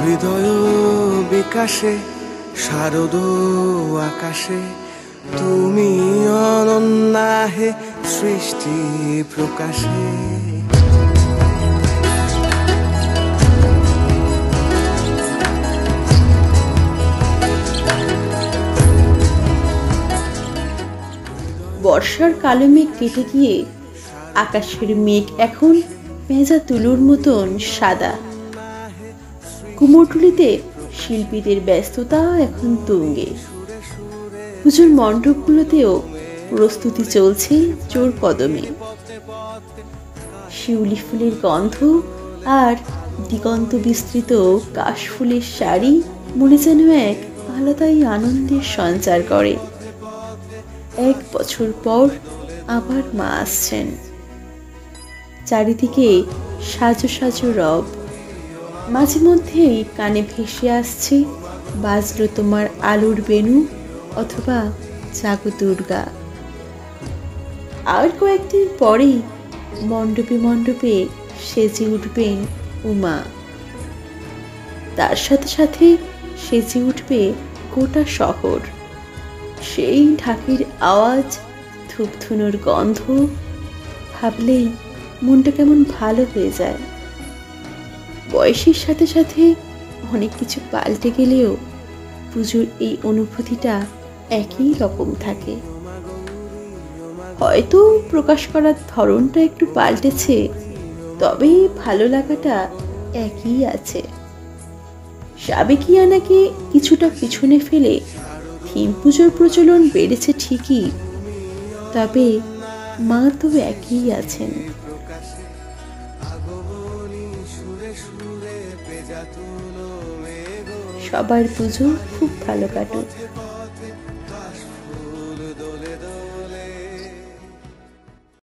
হৃদয় বিকাশে শারদ আকাশে তুমি অনন্যা হে সৃষ্টি প্রকাশে। বর্ষার কালো মেঘ কেটে গিয়ে আকাশের মেঘ এখন ভেজা তুলোর মতন সাদা। কুমোরটুলিতে শিল্পীদের ব্যস্ততা এখন তুঙ্গে। পুজোর মণ্ডপগুলোতেও প্রস্তুতি চলছে জোর কদমে। শিউলি ফুলের গন্ধ আর দিগন্ত বিস্তৃত কাশফুলের শাড়ি মনে যেন এক আলাদাই আনন্দের সঞ্চার করে। 1 বছর পর আবার মা আসছেন। চারিদিকে সাজো সাজো রব। মাঝে মধ্যেই কানে ভেসে আসছে বাজলো তোমার আলোর বেণু অথবা জাগো দুর্গা। আর কয়েকদিন পরেই মণ্ডপে মণ্ডপে সেজে উঠবেন উমা। তার সাথে সাথে সেজে উঠবে গোটা শহর। সেই ঢাকের আওয়াজ, ধূপধুনোর গন্ধ, ভাবলেই মনটা কেমন ভালো হয়ে যায়। বয়সের সাথে সাথে অনেক কিছু পাল্টে গেলেও পুজোর এই অনুভূতিটা একই রকম থাকে। হয়তো প্রকাশ করার ধরনটা একটু পাল্টেছে, তবে ভালো লাগাটা একই আছে। সাবেকিয়ানাকে কিছুটা পিছনে ফেলে থিম পুজোর প্রচলন বেড়েছে ঠিকই, তবে মা তো একই আছেন। সবার পুজো খুব ভালো কাটুক।